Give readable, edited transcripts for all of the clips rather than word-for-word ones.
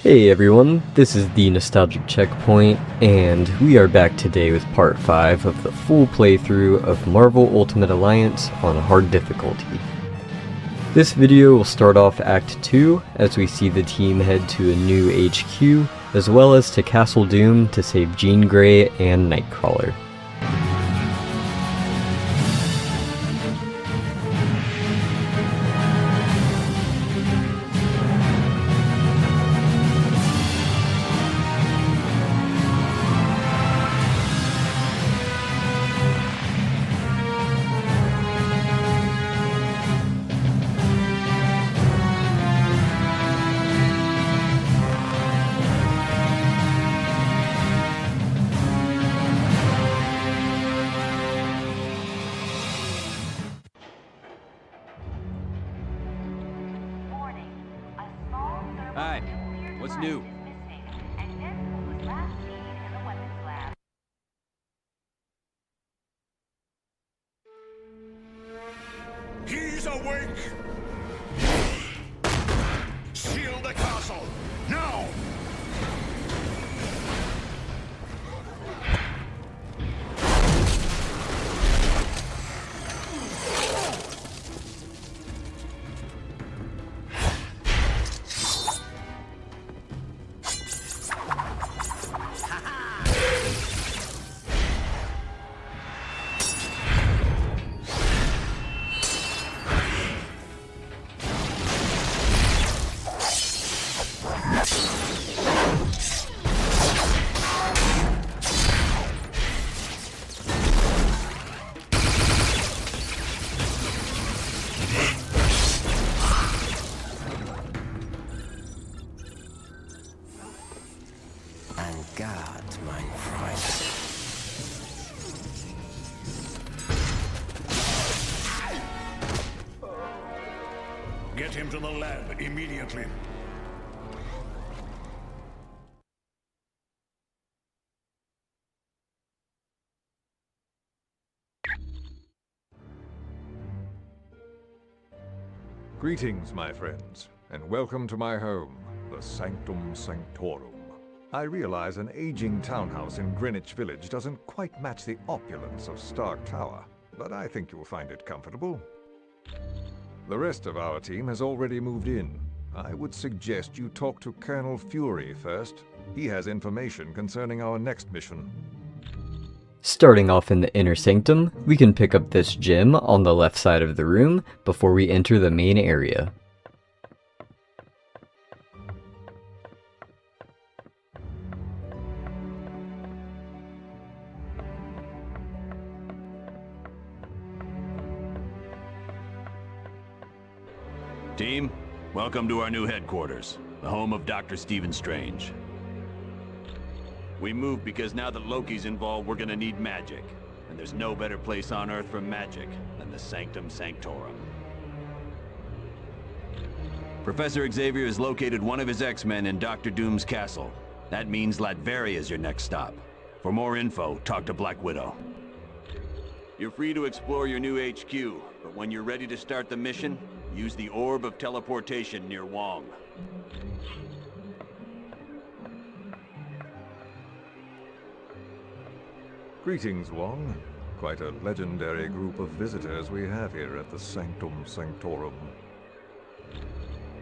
Hey everyone, this is the Nostalgic Checkpoint, and we are back today with part 5 of the full playthrough of Marvel Ultimate Alliance on hard difficulty. This video will start off Act 2 as we see the team head to a new HQ, as well as to Castle Doom to save Jean Grey and Nightcrawler. Hi, what's new? He's awake! Shield the castle! Now! God, mein Freund. Get him to the lab immediately. Greetings, my friends, and welcome to my home, the Sanctum Sanctorum. I realize an aging townhouse in Greenwich Village doesn't quite match the opulence of Stark Tower, but I think you'll find it comfortable. The rest of our team has already moved in. I would suggest you talk to Colonel Fury first. He has information concerning our next mission. Starting off in the inner sanctum, we can pick up this gem on the left side of the room before we enter the main area. Team, welcome to our new headquarters, the home of Dr. Stephen Strange. We moved because now that Loki's involved, we're gonna need magic. And there's no better place on Earth for magic than the Sanctum Sanctorum. Professor Xavier has located one of his X-Men in Dr. Doom's castle. That means Latveria is your next stop. For more info, talk to Black Widow. You're free to explore your new HQ, but when you're ready to start the mission, use the Orb of Teleportation near Wong. Greetings, Wong. Quite a legendary group of visitors we have here at the Sanctum Sanctorum.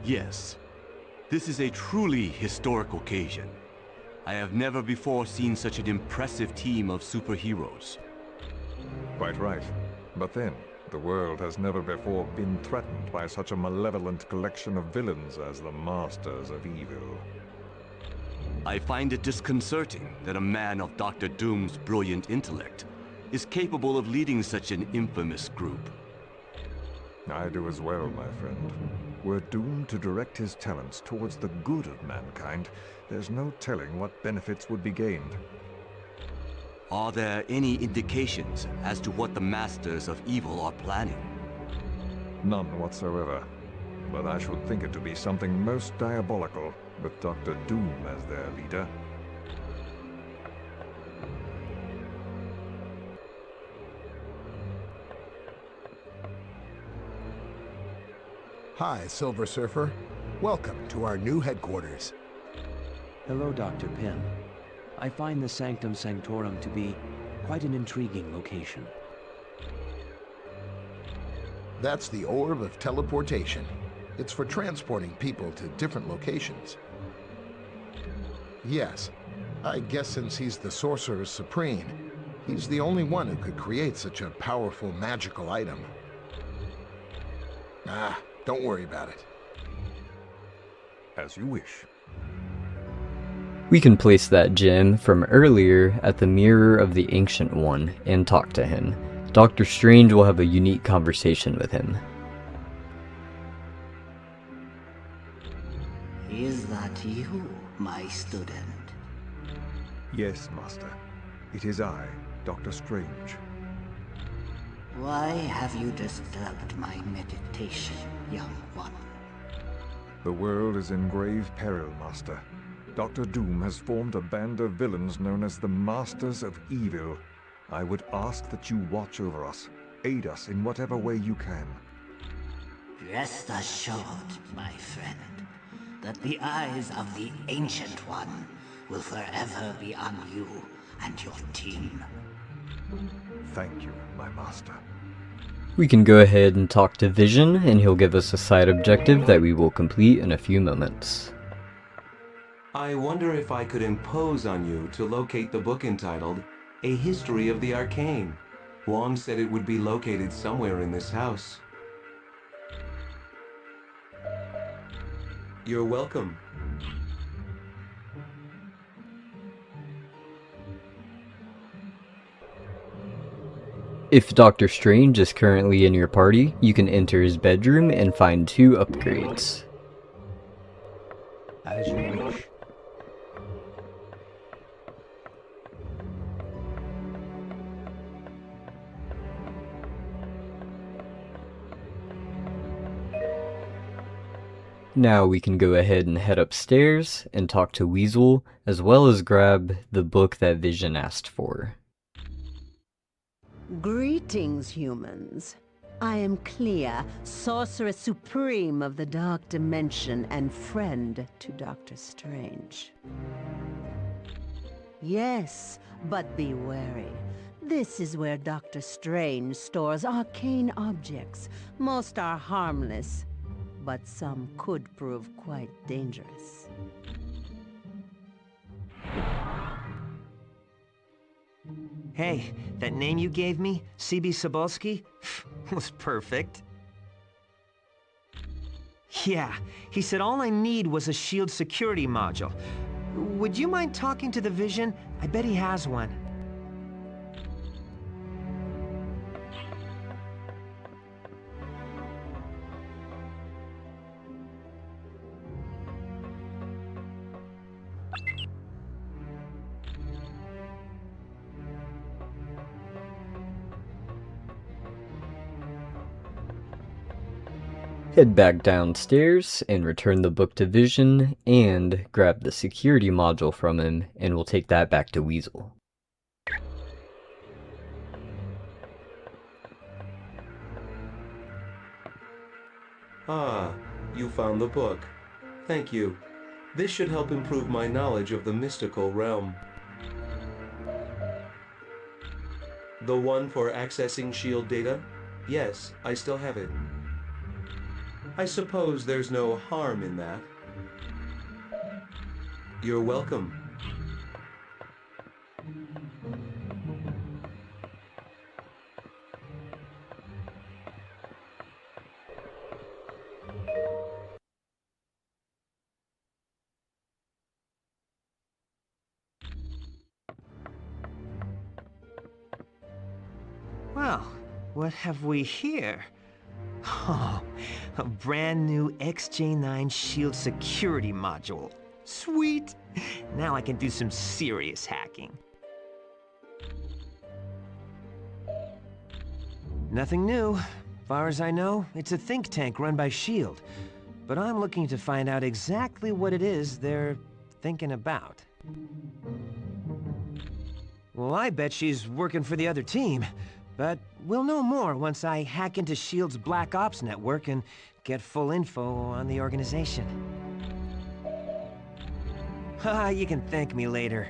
Yes, this is a truly historic occasion. I have never before seen such an impressive team of superheroes. Quite right. But then, the world has never before been threatened by such a malevolent collection of villains as the Masters of Evil. I find it disconcerting that a man of Dr. Doom's brilliant intellect is capable of leading such an infamous group. I do as well, my friend. Were Doom to direct his talents towards the good of mankind, there's no telling what benefits would be gained. Are there any indications as to what the Masters of Evil are planning? None whatsoever. But I should think it to be something most diabolical, with Dr. Doom as their leader. Hi, Silver Surfer. Welcome to our new headquarters. Hello, Dr. Pym. I find the Sanctum Sanctorum to be quite an intriguing location. That's the Orb of Teleportation. It's for transporting people to different locations. Yes, I guess since he's the Sorcerer Supreme, he's the only one who could create such a powerful magical item. Ah, don't worry about it. As you wish. We can place that gem from earlier at the Mirror of the Ancient One and talk to him. Doctor Strange will have a unique conversation with him. Is that you, my student? Yes, Master. It is I, Doctor Strange. Why have you disturbed my meditation, young one? The world is in grave peril, Master. Dr. Doom has formed a band of villains known as the Masters of Evil. I would ask that you watch over us, aid us in whatever way you can. Rest assured, my friend, that the eyes of the Ancient One will forever be on you and your team. Thank you, my Master. We can go ahead and talk to Vision, and he'll give us a side objective that we will complete in a few moments. I wonder if I could impose on you to locate the book entitled A History of the Arcane. Wong said it would be located somewhere in this house. You're welcome. If Doctor Strange is currently in your party, you can enter his bedroom and find 2 upgrades. As you wish. Now we can go ahead and head upstairs and talk to Weasel, as well as grab the book that Vision asked for. Greetings, humans. I am Clea, Sorceress Supreme of the Dark Dimension and friend to Doctor Strange. Yes, but be wary. This is where Doctor Strange stores arcane objects. Most are harmless, but some could prove quite dangerous. Hey, that name you gave me, C.B. Sobolski, was perfect. Yeah, he said all I need was a shield security module. Would you mind talking to the Vision? I bet he has one. Head back downstairs and return the book to Vision and grab the security module from him, and we'll take that back to Weasel. Ah, you found the book. Thank you. This should help improve my knowledge of the mystical realm. The one for accessing shield data? Yes, I still have it. I suppose there's no harm in that. You're welcome. Well, what have we here? Oh, a brand new XJ9 shield security module. Sweet! Now I can do some serious hacking. Nothing new. Far as I know, it's a think tank run by S.H.I.E.L.D. But I'm looking to find out exactly what it is they're thinking about. Well, I bet she's working for the other team. But we'll know more once I hack into S.H.I.E.L.D.'s Black Ops network and get full info on the organization. You can thank me later.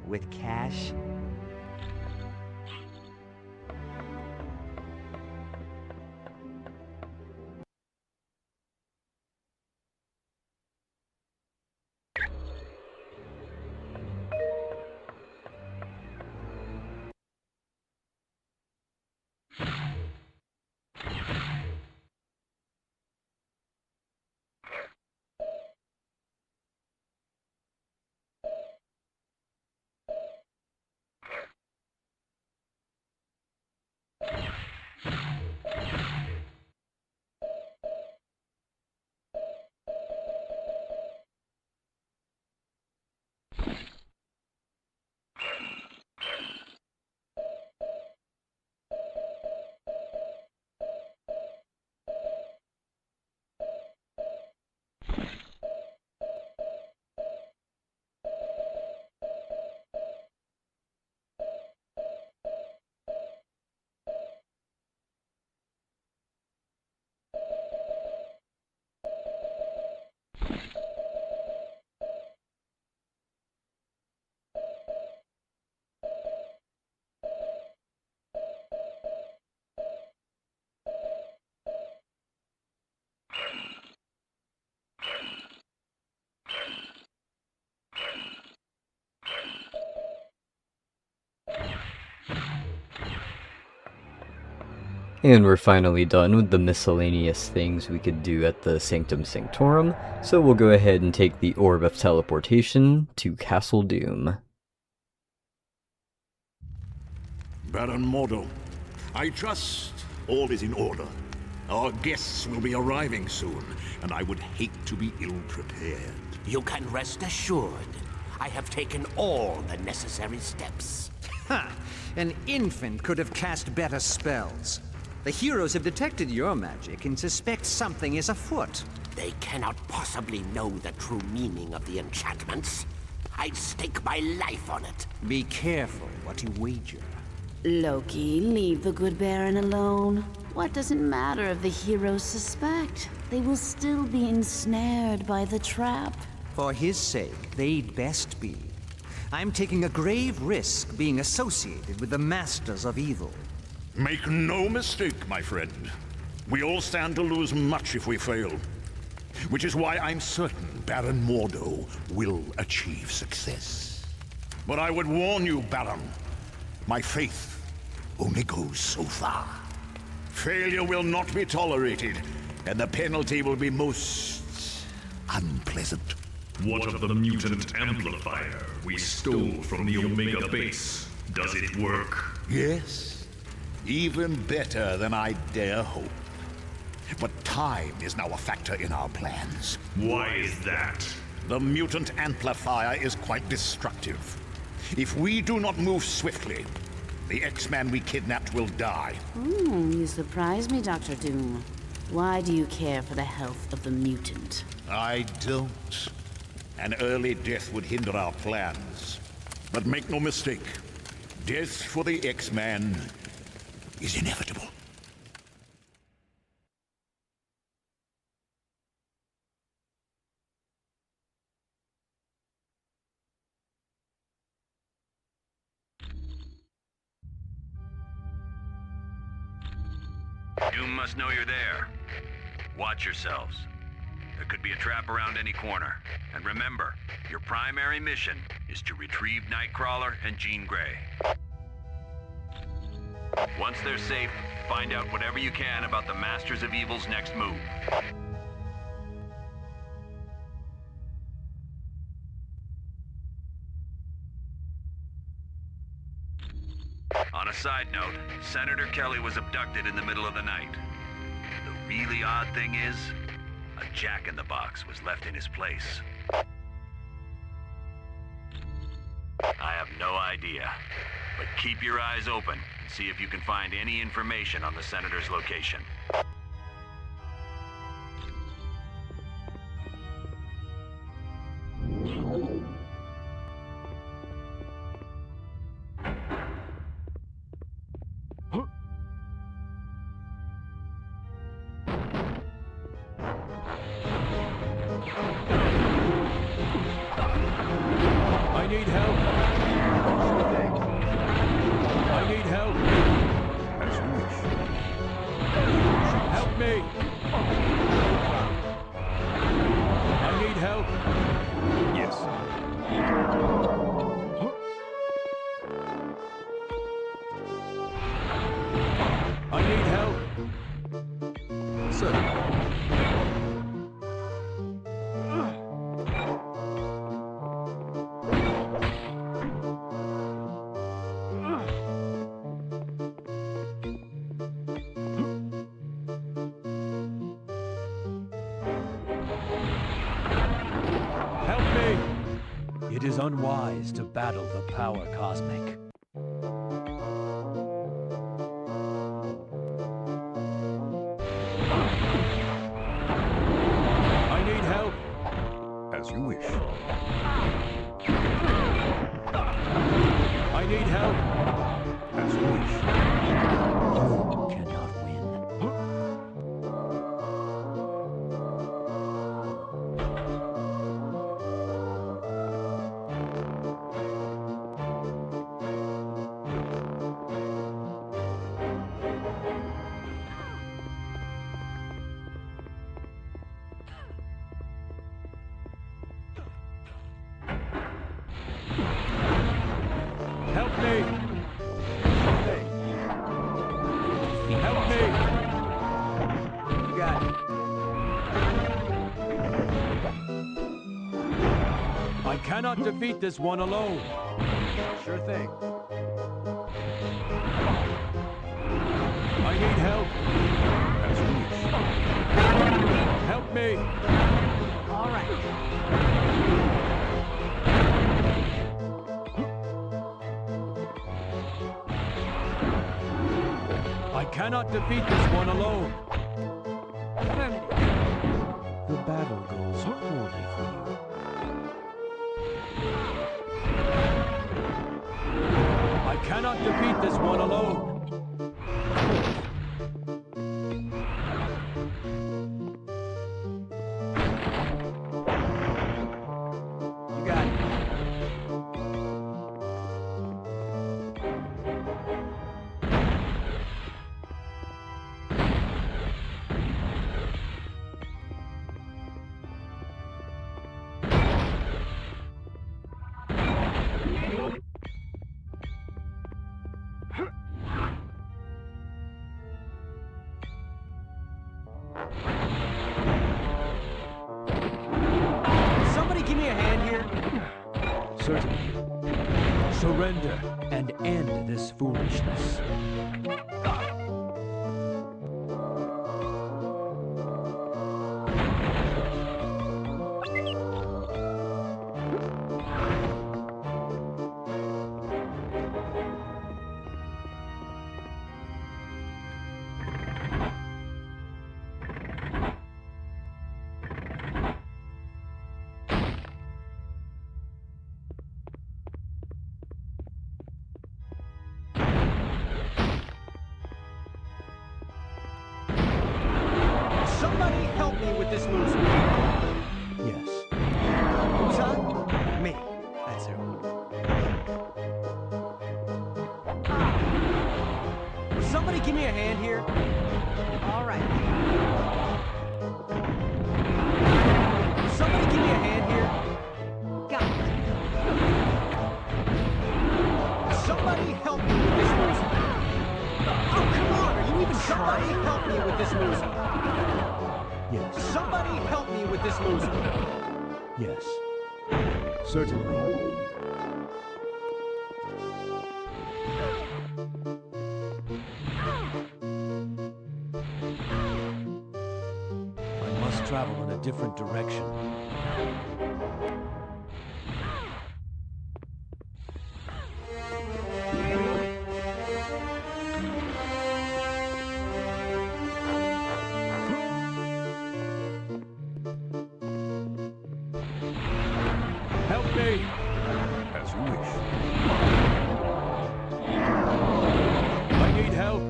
With cash? And we're finally done with the miscellaneous things we could do at the Sanctum Sanctorum, so we'll go ahead and take the Orb of Teleportation to Castle Doom. Baron Mordo, I trust all is in order. Our guests will be arriving soon, and I would hate to be ill-prepared. You can rest assured. I have taken all the necessary steps. Ha! An infant could have cast better spells. The heroes have detected your magic and suspect something is afoot. They cannot possibly know the true meaning of the enchantments. I'd stake my life on it. Be careful what you wager. Loki, leave the good Baron alone. What does it matter if the heroes suspect? They will still be ensnared by the trap. For his sake, they'd best be. I'm taking a grave risk being associated with the Masters of Evil. Make no mistake, my friend. We all stand to lose much if we fail. Which is why I'm certain Baron Mordo will achieve success. But I would warn you, Baron, my faith only goes so far. Failure will not be tolerated, and the penalty will be most unpleasant. What of the mutant amplifier we stole from the Omega base? Does it work? Yes. Even better than I dare hope. But time is now a factor in our plans. Why is that? The mutant amplifier is quite destructive. If we do not move swiftly, the X-Man we kidnapped will die. You surprise me, Dr. Doom. Why do you care for the health of the mutant? I don't. An early death would hinder our plans. But make no mistake, death for the X-Man is inevitable. Doom must know you're there. Watch yourselves. There could be a trap around any corner. And remember, your primary mission is to retrieve Nightcrawler and Jean Grey. Once they're safe, find out whatever you can about the Masters of Evil's next move. On a side note, Senator Kelly was abducted in the middle of the night. The really odd thing is, a jack-in-the-box was left in his place. I have no idea, but keep your eyes open and see if you can find any information on the Senator's location. It is unwise to battle the power cosmic. I need help. As you wish. I need help. As you wish. You cannot win. Help me. Help me. You got it. I cannot defeat this one alone. Sure thing. I need help. As you wish. Help me. All right. I cannot defeat this one alone. The battle goes poorly for you. I cannot defeat this one alone. You got it. Somebody give me a hand here. Certainly. Surrender and end this foolishness. Somebody help me with this loser. Yes. Who's on? Me. That's her. Somebody give me a hand here. All right. Somebody give me a hand here. Got it. Somebody help me with this loser. Oh, come on. Are you even trying? Somebody help me with this loser. Yes. Somebody help me with this loser. Yes. Certainly. I must travel in a different direction. Help me. As you wish. I need help.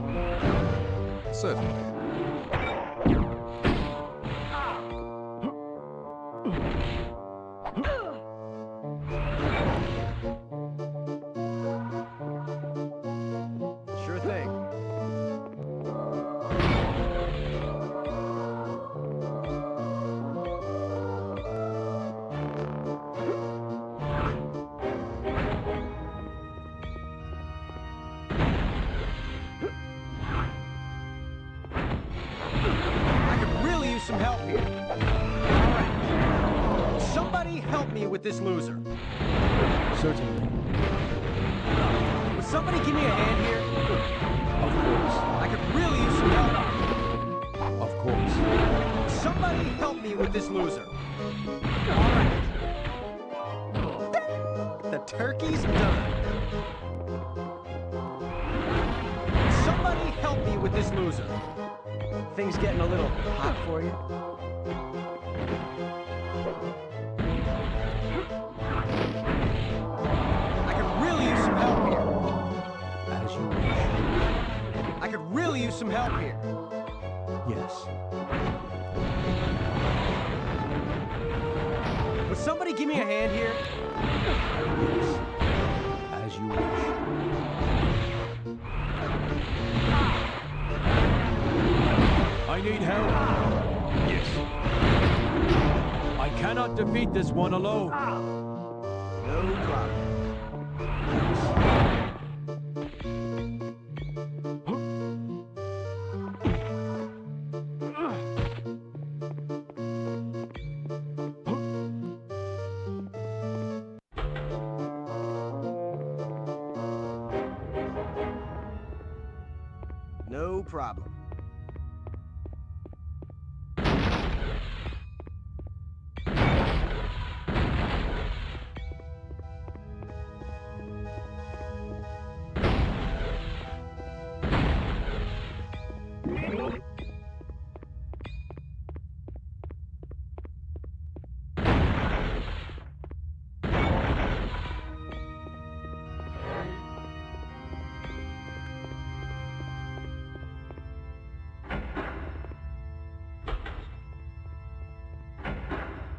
Certainly. Sure thing. help me with this loser? Certainly. Would somebody give me a hand here? Of course. I could really use some help. Of course. Would somebody help me with this loser? All right. The turkey's done. Would somebody help me with this loser? Things getting a little hot for you? I could really use some help here. As you wish. I could really use some help here. Yes. Would somebody give me a hand here? Yes. As you wish. I need help. Yes. I cannot defeat this one alone. No problem. No problem.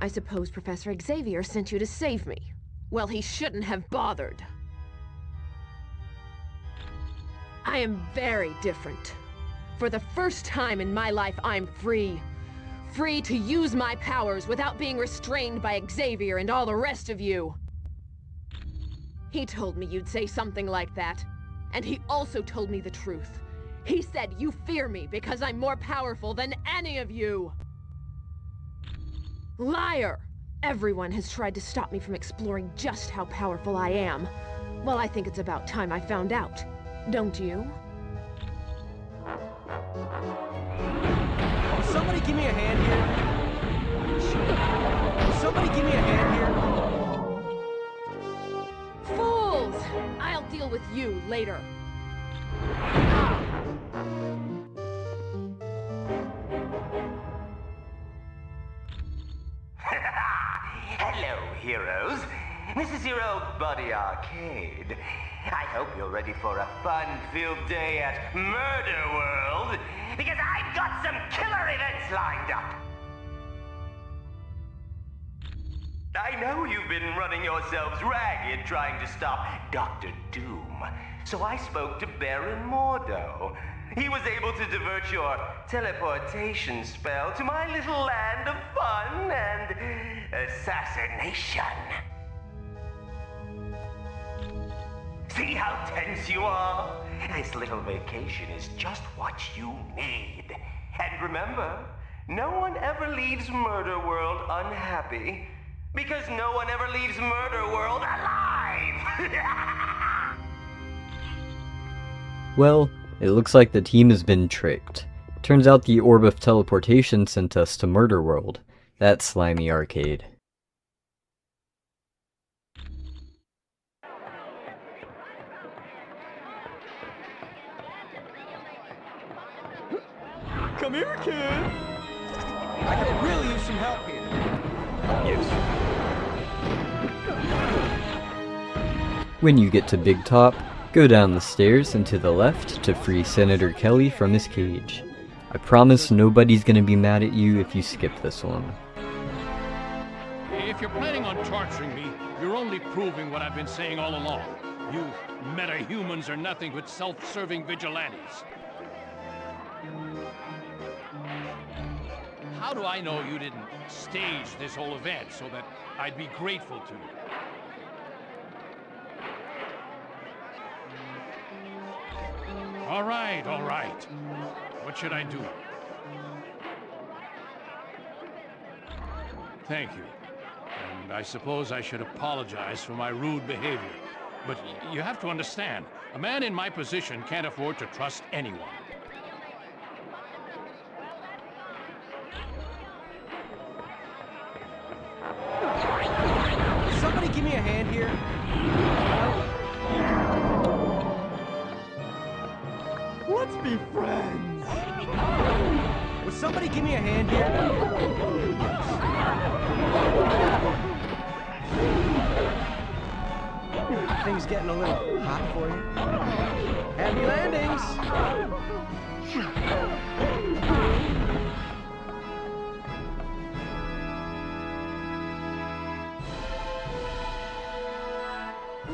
I suppose Professor Xavier sent you to save me. Well, he shouldn't have bothered. I am very different. For the first time in my life, I'm free. Free to use my powers without being restrained by Xavier and all the rest of you. He told me you'd say something like that. And he also told me the truth. He said you fear me because I'm more powerful than any of you. Liar! Everyone has tried to stop me from exploring just how powerful I am. Well, I think it's about time I found out. Don't you? Will somebody give me a hand here? Will somebody give me a hand here? Fools! I'll deal with you later. Hello, heroes. This is your old buddy Arcade. I hope you're ready for a fun-filled day at Murder World, because I've got some killer events lined up. I know you've been running yourselves ragged trying to stop Dr. Doom, so I spoke to Baron Mordo. He was able to divert your teleportation spell to my little land of fun and assassination. See how tense you are? This little vacation is just what you need. And remember, no one ever leaves Murder World unhappy, because no one ever leaves Murder World alive! Well, it looks like the team has been tricked. Turns out the Orb of Teleportation sent us to Murder World. That slimy Arcade. Come here, kid! I could really use some help here. Yes. When you get to Big Top, go down the stairs and to the left to free Senator Kelly from his cage. I promise nobody's gonna be mad at you if you skip this one. If you're planning on torturing me, you're only proving what I've been saying all along. You meta-humans are nothing but self-serving vigilantes. How do I know you didn't stage this whole event so that I'd be grateful to you? All right, all right. What should I do? Thank you. And and I suppose I should apologize for my rude behavior. But you have to understand, a man in my position can't afford to trust anyone. Somebody give me a hand here. Let's be friends. Will somebody give me a hand here? Things getting a little hot for you? Happy landings!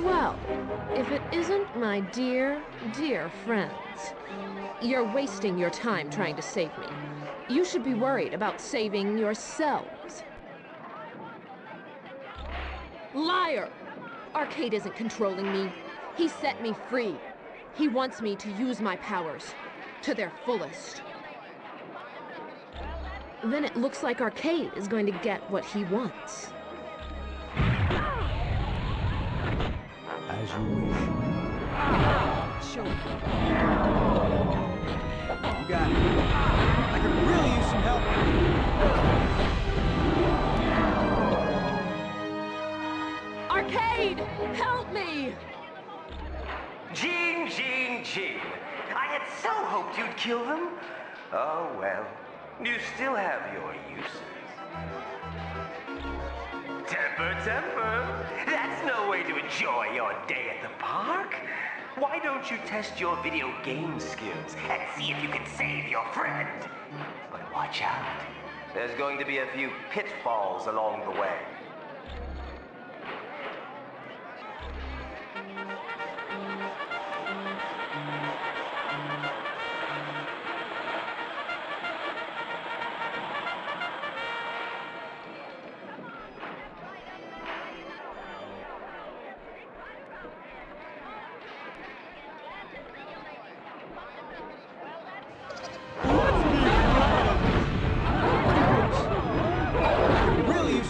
Well, if it isn't my dear, dear friends, you're wasting your time trying to save me. You should be worried about saving yourselves. Liar! Arcade isn't controlling me. He set me free. He wants me to use my powers to their fullest. Then it looks like Arcade is going to get what he wants. As you wish. Sure. You got it. I could really use some help. Arcade! Help me! Gene, Gene, Gene. I had so hoped you'd kill them. Oh, well. You still have your uses. Temper, temper. That's no way to enjoy your day at the park. Why don't you test your video game skills and see if you can save your friend? But watch out. There's going to be a few pitfalls along the way.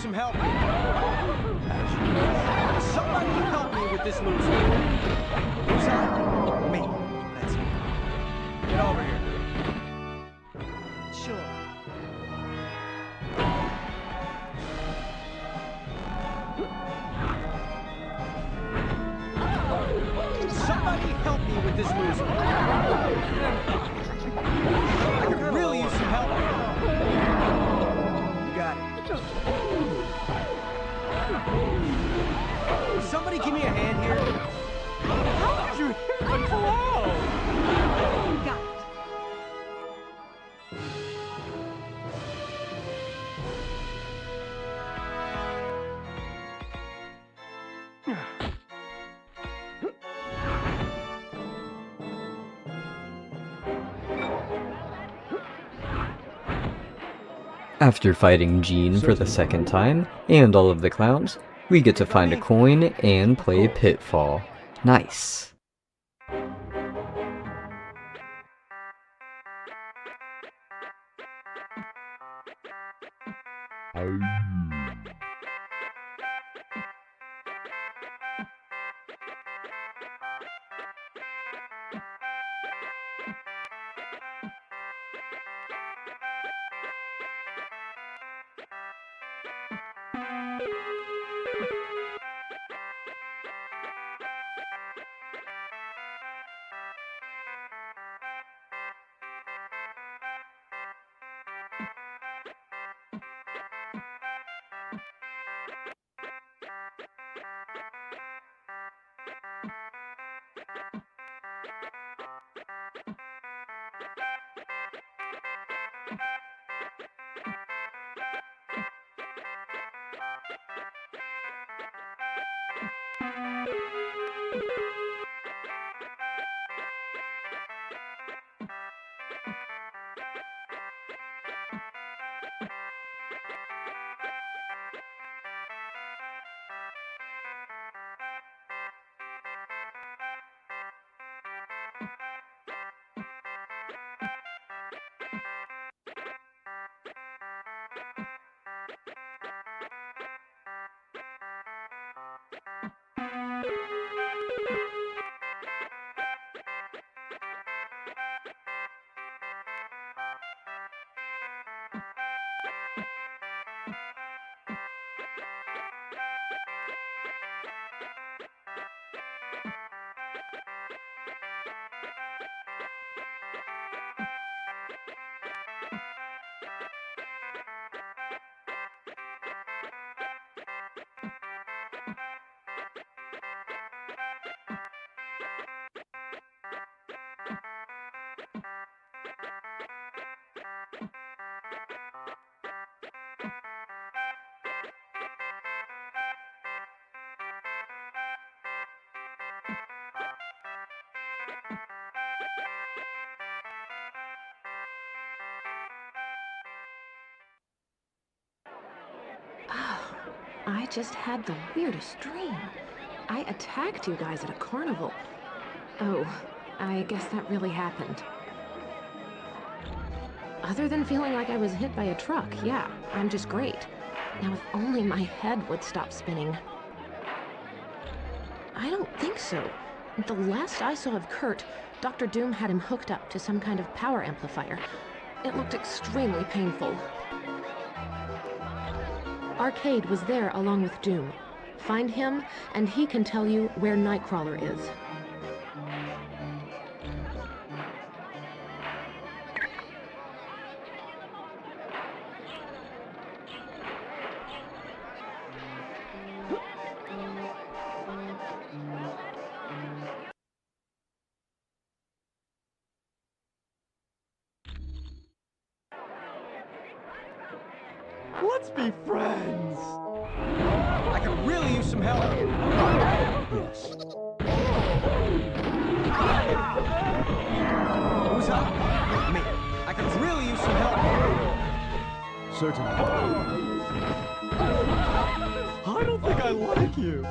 Some help. Somebody help me with this loser. Who's on? Me. That's me. Get over here. Sure. Somebody help me with this loser. I could really use some help. You got it. Somebody give me a hand here. How did you hit the claw? Got it. After fighting Gene for the second time, and all of the clowns, we get to find a coin and play Pitfall. Nice. just had the weirdest dream. I attacked you guys at a carnival. Oh, I guess that really happened. Other than feeling like I was hit by a truck, yeah, I'm just great. Now if only my head would stop spinning. I don't think so. The last I saw of Kurt, Dr. Doom had him hooked up to some kind of power amplifier. It looked extremely painful. Arcade was there along with Doom. Find him, and he can tell you where Nightcrawler is. Let's be friends! I could really use some help here. Yes. Who's up? Me. I could really use some help here. Certainly. I don't think I like you.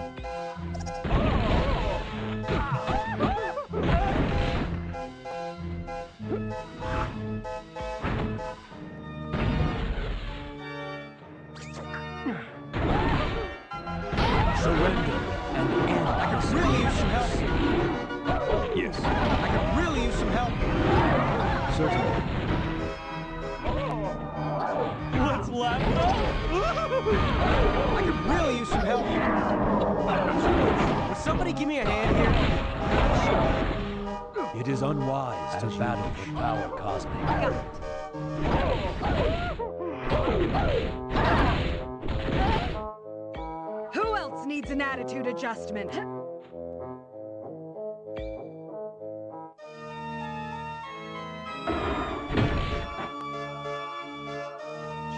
Surrender and end. I could really use some help. Yes. I could really use some help. Certainly. Let's laugh it up. I could really use some help. Would somebody give me a hand here? It is unwise to battle the power cosmic. I got it. Who else needs an attitude adjustment?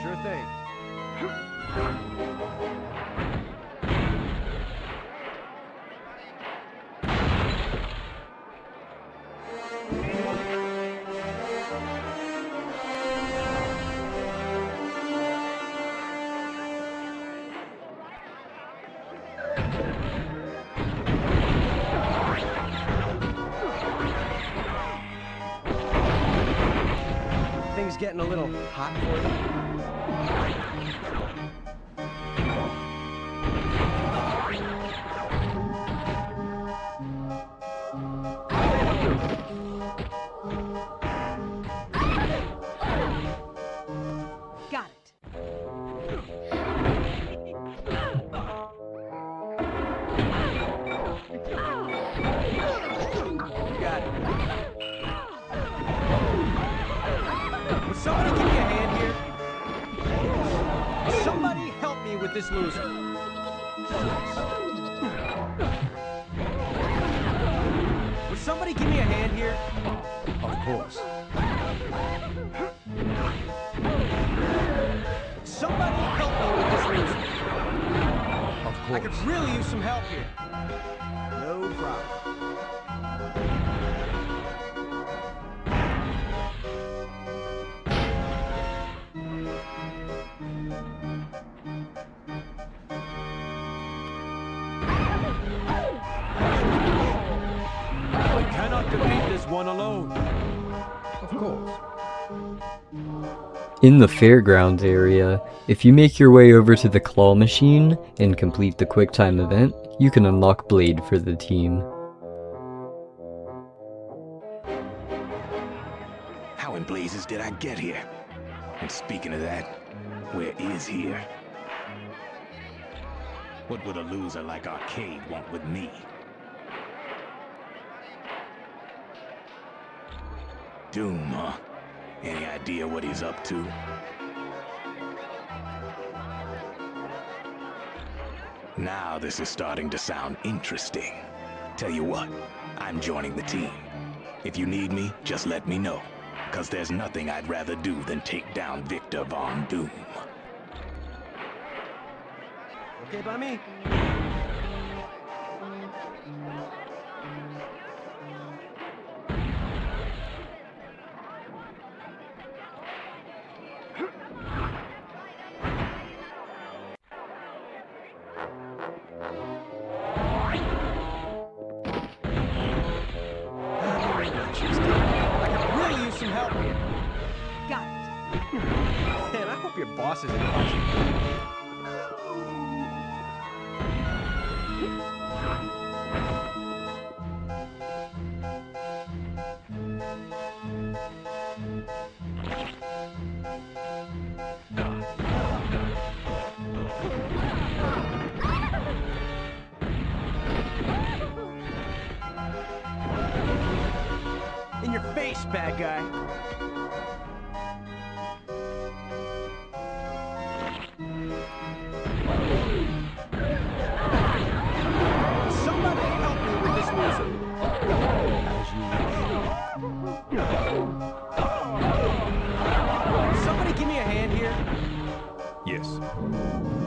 Sure thing. Things getting a little hot for you? Got it. Got it. Would somebody give me a hand here? Somebody help me with this loser. Would somebody give me a hand here? Of course. Somebody help me with this loser. Of course. I could really use some help here. No problem. I cannot defeat this one alone. Of course. In the fairgrounds area, if you make your way over to the claw machine and complete the QuickTime event, you can unlock Blade for the team. How in blazes did I get here? And speaking of that, where is here? What would a loser like Arcade want with me? Doom, huh? Any idea what he's up to? Now this is starting to sound interesting. Tell you what, I'm joining the team. If you need me, just let me know. 'Cause there's nothing I'd rather do than take down Victor Von Doom. Okay by me. your boss isn't watching. In your face, bad guy. Somebody help me with this loser. As you wish. Somebody give me a hand here. Yes.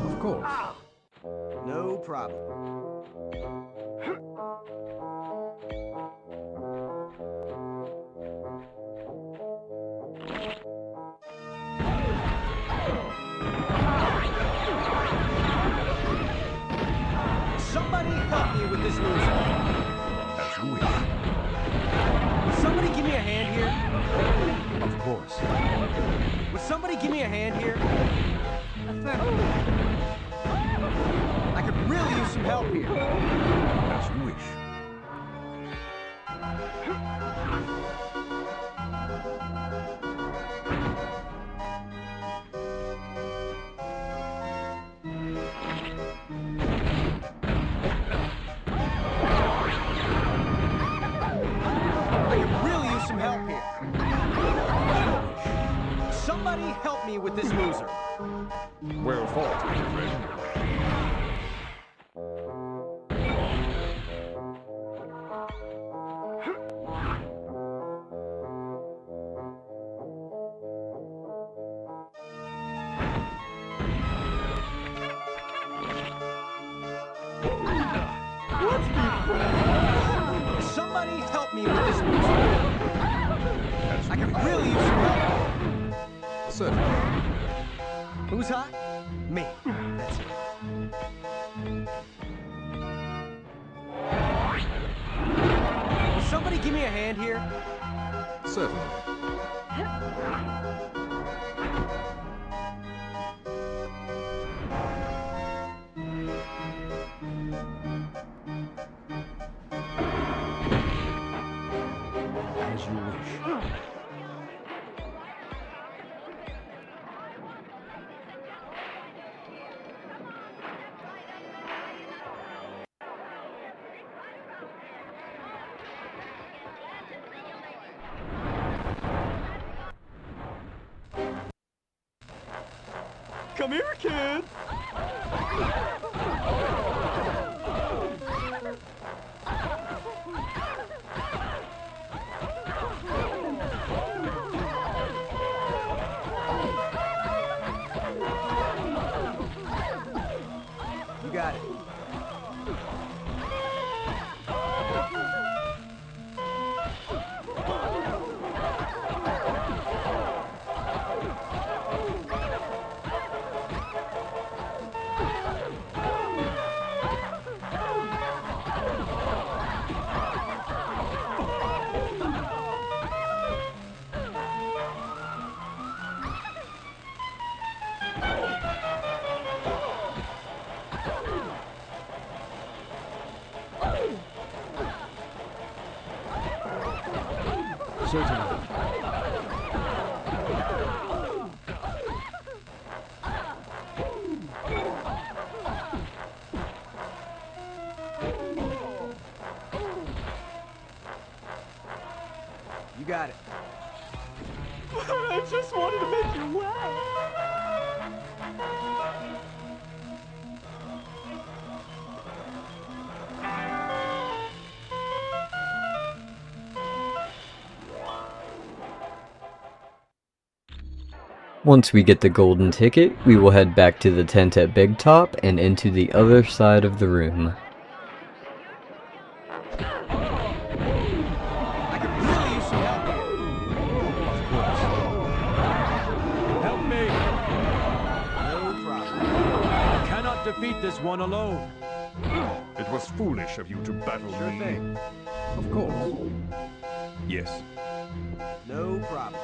Of course. No problem. Somebody help me with this loser. As you wish. Somebody give me a hand here. Of course. Would somebody give me a hand here? I could really use some help here. As you wish. I could really use some help here. Somebody help me with this loser. Well fought, my friend. Somebody help me with this loser. I could really use some help. Certainly. Who's hot? Me. That's it. Will somebody give me a hand here? Certainly. As you wish. Come here, kid! You got it. Certainly. You got it. I just wanted to make you laugh. Once we get the golden ticket, we will head back to the tent at Big Top and into the other side of the room. I could really use some help here. Of course. Help me. No problem. I cannot defeat this one alone. It was foolish of you to battle Sure me. thing. Of course. Yes. No problem.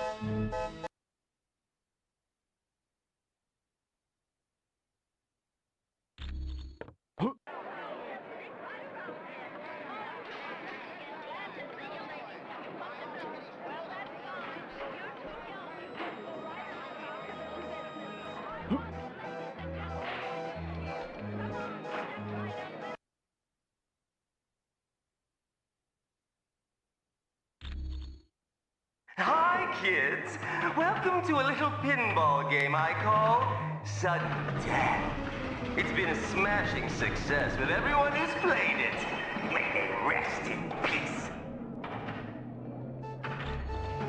kids. Welcome to a little pinball game I call Sudden Death. It's been a smashing success with everyone who's played it. May they rest in peace.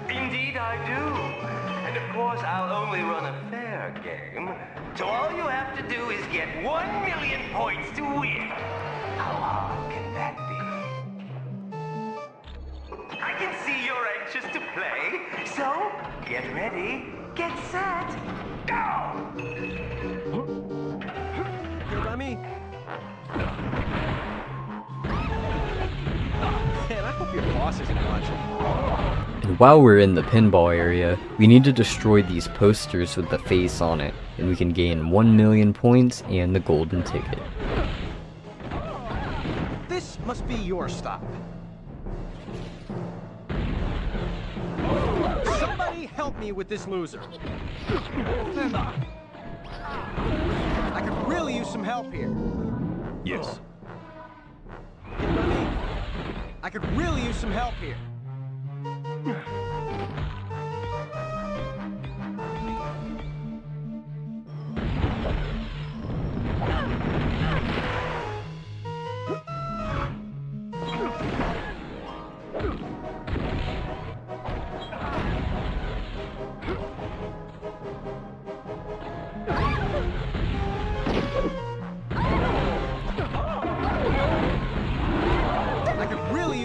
Indeed I do. And of course, I'll only run a fair game. So all you have to do is get 1 million points to win. How hard can that be? I can see you're anxious to play. So, get ready, get set, go! Here by me. Man, I hope your boss isn't watching. And while we're in the pinball area, we need to destroy these posters with the face on it, and we can gain 1 million points and the golden ticket. This must be your stop. Somebody help me with this loser. I could really use some help here. Yes. I could really use some help here.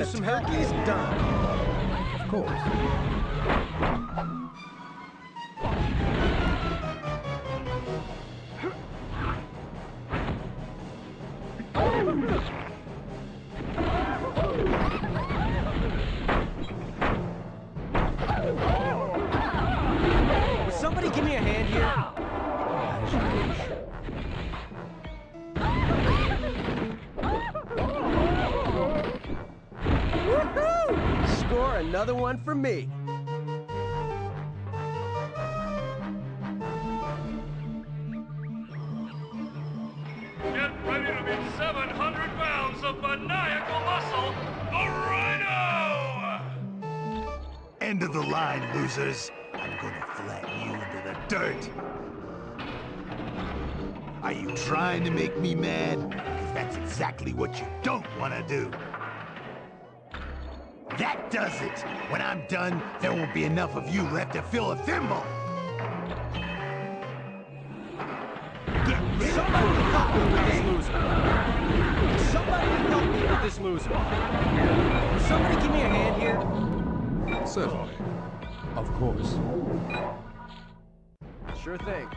Some help is done. Of course. Will somebody give me a hand here? Score another one for me. Get ready to be 700 pounds of maniacal muscle, the Rhino! End of the line, losers. I'm gonna flatten you into the dirt. Are you trying to make me mad? Because that's exactly what you don't want to do. That does it! When I'm done, there won't be enough of you left to fill a thimble! Get rid of Somebody help me with this loser! Somebody help me with this loser! Will somebody give me a hand here? Certainly. Of course. Sure thing.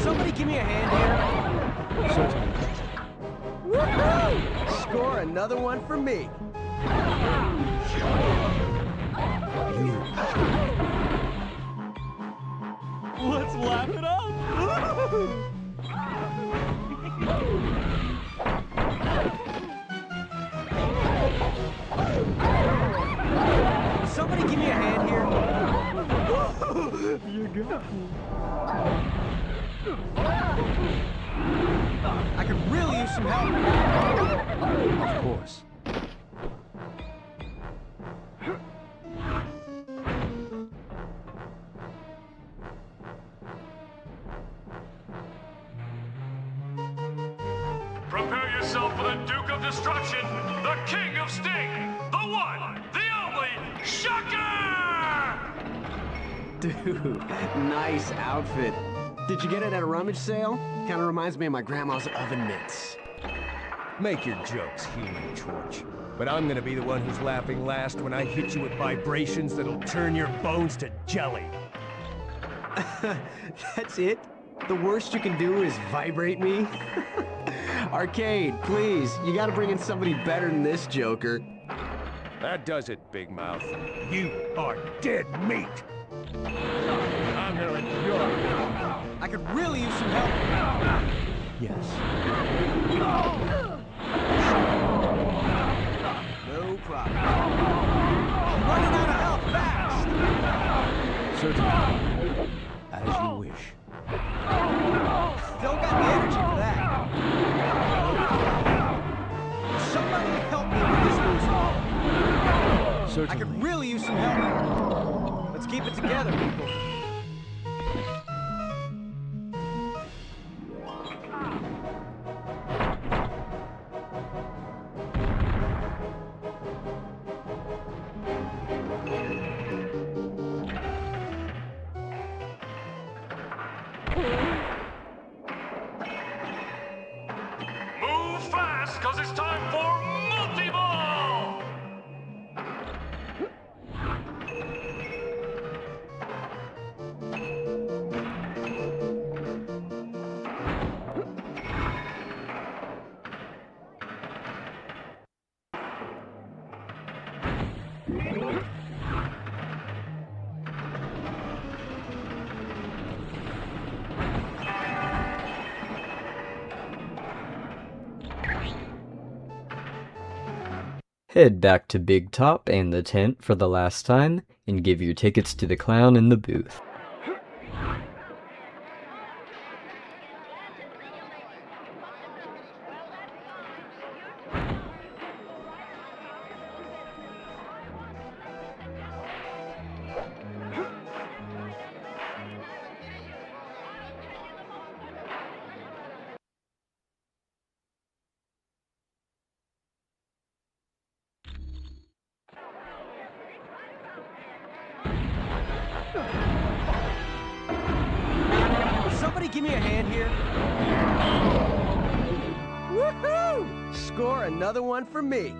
Somebody give me a hand here. Certainly. Woohoo! Score another one for me. Let's laugh it up. Somebody give me a hand here. You got me. I could really use some help. Of course. Prepare yourself for the Duke of Destruction, the King of Sting, the one, the only, Shocker! Dude, nice outfit. Did you get it at a rummage sale? Kinda reminds me of my grandma's oven mitts. Make your jokes, Human Torch. But I'm gonna be the one who's laughing last when I hit you with vibrations that'll turn your bones to jelly. That's it? The worst you can do is vibrate me? Arcade, please. You gotta bring in somebody better than this Joker. That does it, Big Mouth. You are dead meat. I'm gonna enjoy it. I I could really use some help. Yes. No problem. I'm running out of health fast. Certainly. As you wish. Still got the energy for that. Somebody help me with this loser. Certainly. I could really use some help. Let's keep it together, people. Move fast, cause it's time for multi-ball! Head back to Big Top and the tent for the last time, and give your tickets to the clown in the booth. Somebody give me a hand here. Woohoo! Score another one for me.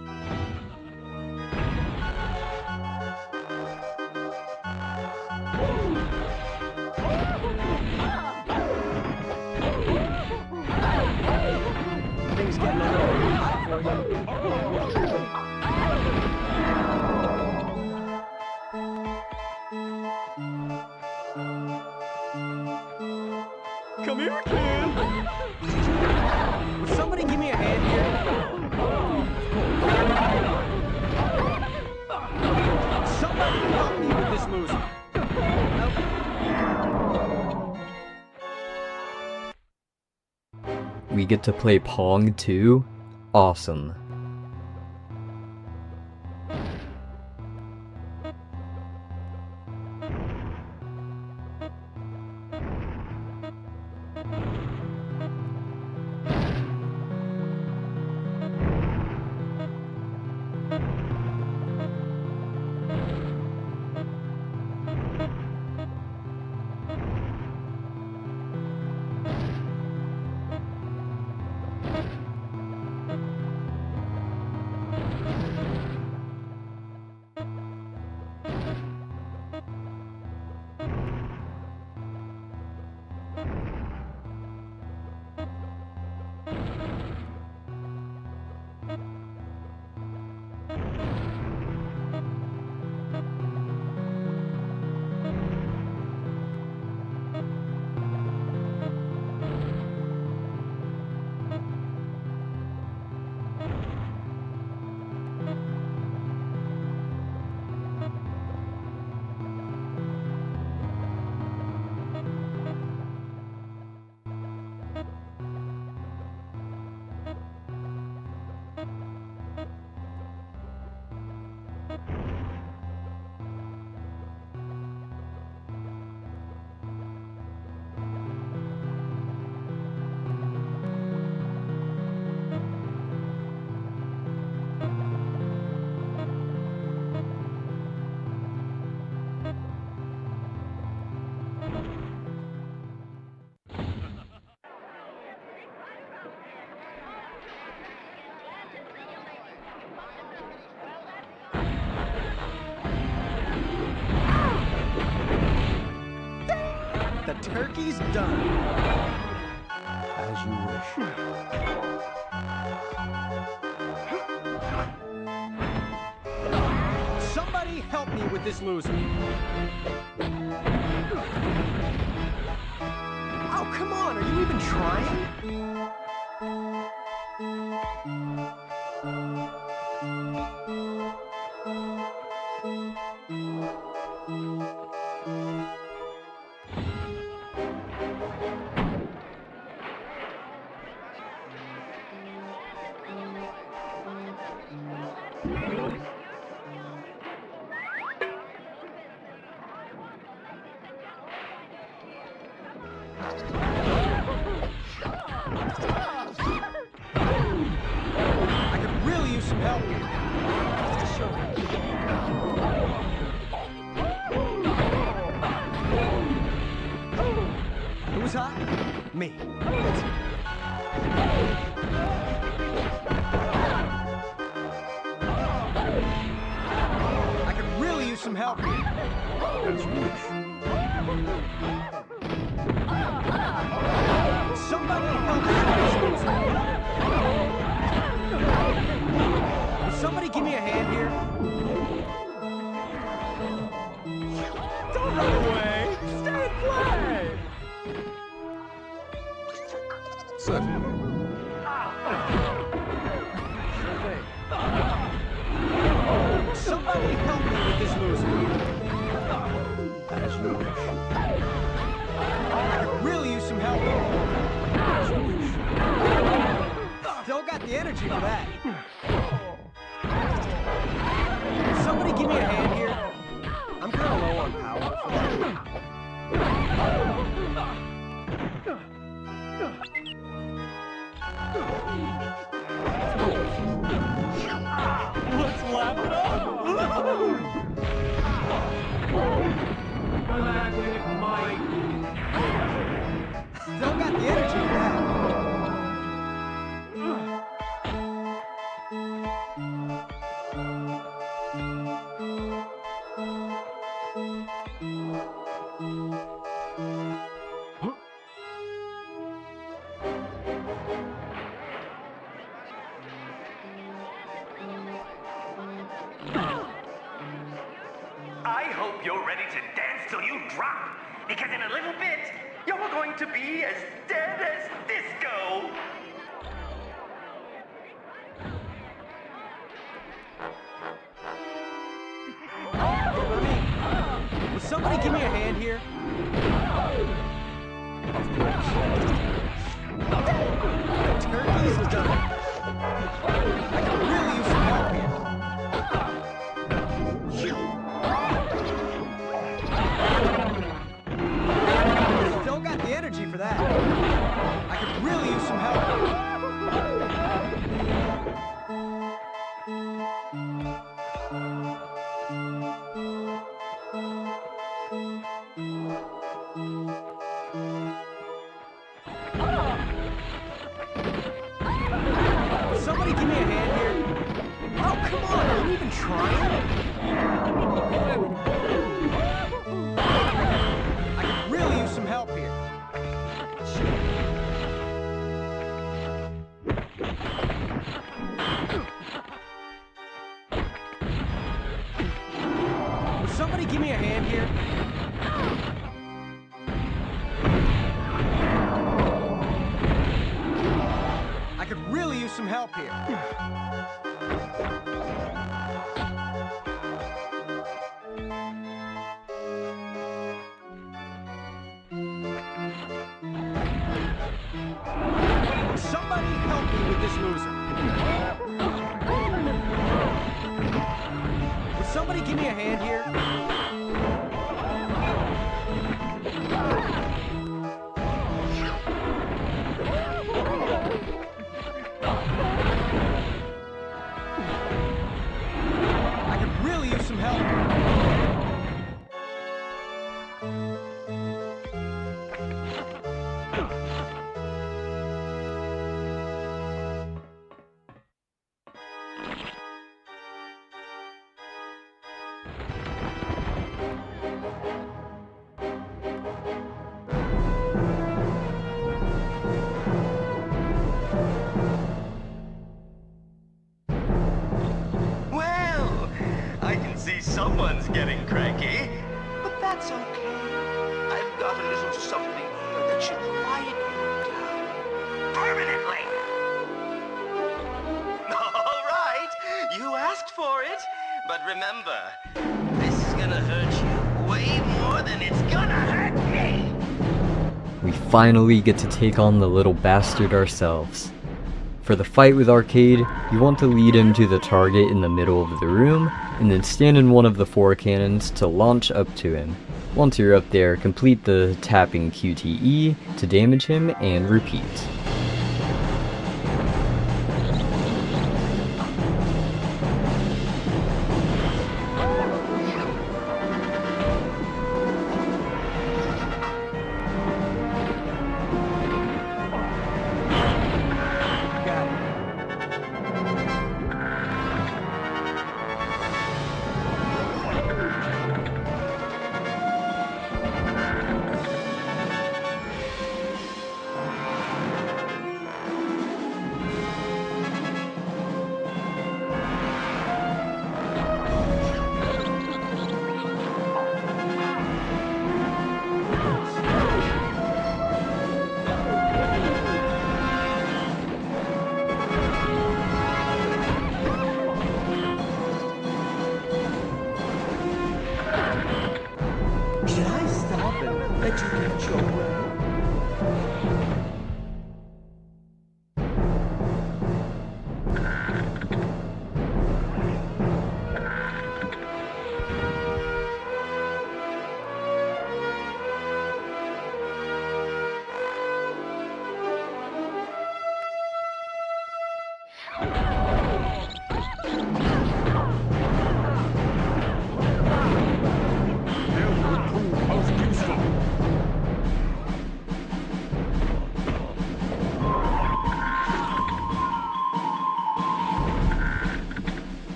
Things getting a little hot for you. Come here, kid. Would somebody give me a hand here? Somebody help me with this loser. We get to play Pong too? Awesome. The turkey's done. As you wish. Somebody help me with this loser. Ouch! Oh, come on, are you even trying? I could really use some help here. Who's hot? Me. I could really use some help here. That's rich. Somebody help me. Will somebody give me a hand here? Don't run away! Stay and play! Certainly. Sure thing. Somebody help me with this loser. As you wish. I could really use some help. As you wish. Don't got the energy for that. Somebody give me a hand here. I'm kind of low on power for that. Let's laugh it up. Don't got the energy for that. I hope you're ready to dance till you drop, because in a little bit, you're going to be as dead as disco. Will somebody give me a hand here? Turkeys is done. I could really use some help here. Don't got the energy for that. I could really use some help. Somebody give me a hand here. Oh, come on, are you even trying? I could really use some help here. Will somebody give me a hand here? I could really use some help here. Somebody help me with this loser. Will somebody give me a hand here? I could really use some help. Well, I can see someone's getting cranky, but that's okay. I've got a little something here that should quiet finally get to take on the little bastard ourselves. For the fight with Arcade, you want to lead him to the target in the middle of the room, and then stand in one of the 4 cannons to launch up to him. Once you're up there, complete the tapping QTE to damage him, and repeat.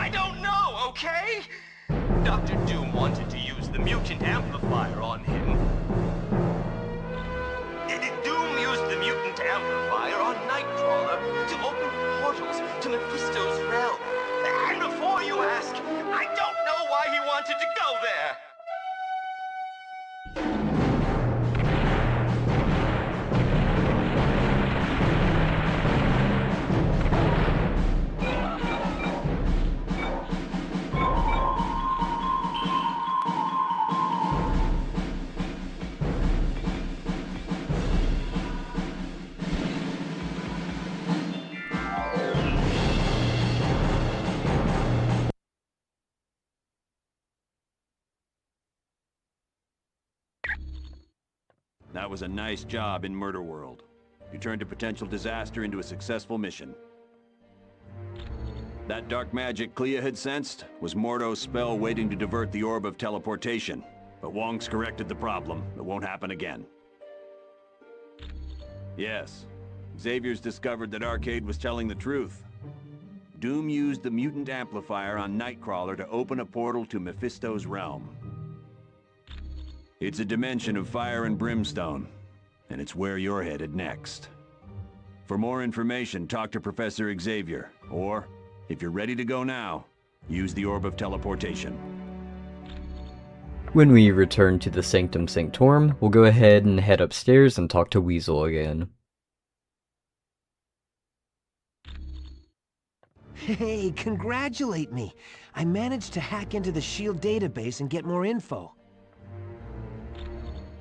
I don't know, okay? Dr. Doom wanted to use the mutant amplifier on him. Doom used the mutant amplifier on Nightcrawler to open portals to Mephisto's realm. And before you ask, I don't know why he wanted to go there. That was a nice job in Murder World. You turned a potential disaster into a successful mission. That dark magic Clea had sensed was Mordo's spell waiting to divert the Orb of Teleportation. But Wong's corrected the problem. It won't happen again. Yes, Xavier's discovered that Arcade was telling the truth. Doom used the mutant amplifier on Nightcrawler to open a portal to Mephisto's realm. It's a dimension of fire and brimstone, and it's where you're headed next. For more information, talk to Professor Xavier, or, if you're ready to go now, use the Orb of Teleportation. When we return to the Sanctum Sanctorum, we'll go ahead and head upstairs and talk to Weasel again. Hey, congratulate me! I managed to hack into the S.H.I.E.L.D. database and get more info.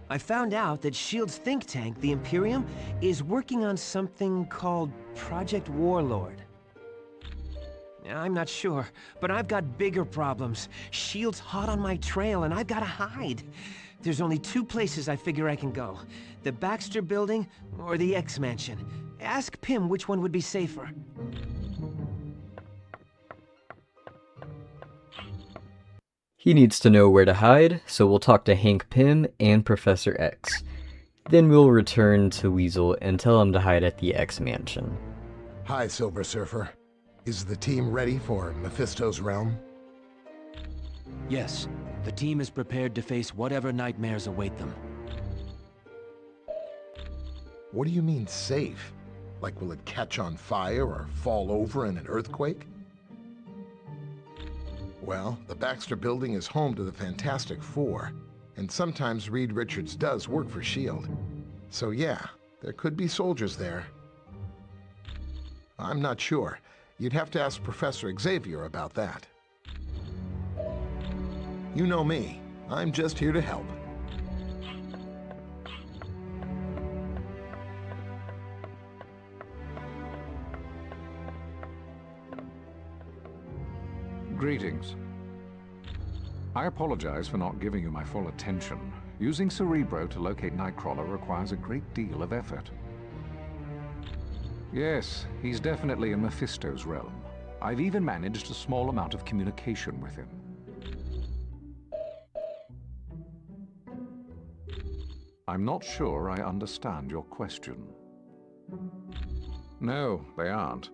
I found out that S.H.I.E.L.D.'s think tank, the Imperium, is working on something called Project Warlord. I'm not sure, but I've got bigger problems. S.H.I.E.L.D's hot on my trail, and I've gotta hide. There's only two places I figure I can go. The Baxter Building or the X-Mansion. Ask Pym which one would be safer. He needs to know where to hide, so we'll talk to Hank Pym and Professor X. Then we'll return to Weasel and tell him to hide at the X-Mansion. Hi, Silver Surfer. Is the team ready for Mephisto's realm? Yes, the team is prepared to face whatever nightmares await them. What do you mean safe? Like, will it catch on fire or fall over in an earthquake? Well, the Baxter Building is home to the Fantastic Four, and sometimes Reed Richards does work for S.H.I.E.L.D. So yeah, there could be soldiers there. I'm not sure. You'd have to ask Professor Xavier about that. You know me. I'm just here to help. Greetings. I apologize for not giving you my full attention. Using Cerebro to locate Nightcrawler requires a great deal of effort. Yes, he's definitely in Mephisto's realm. I've even managed a small amount of communication with him. I'm not sure I understand your question. No, they aren't.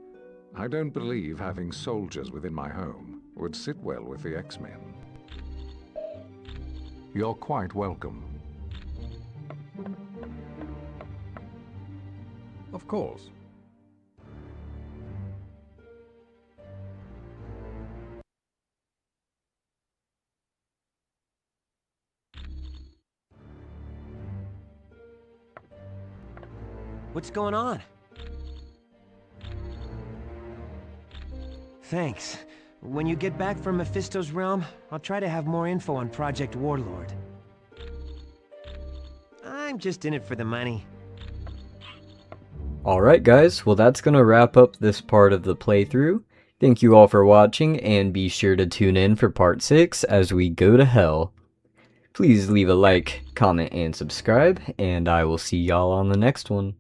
I don't believe having soldiers within my home would sit well with the X-Men. You're quite welcome. Of course. What's going on? Thanks. When you get back from Mephisto's realm, I'll try to have more info on Project Warlord. I'm just in it for the money. Alright guys, well that's gonna wrap up this part of the playthrough. Thank you all for watching, and be sure to tune in for part 6 as we go to hell. Please leave a like, comment, and subscribe, and I will see y'all on the next one.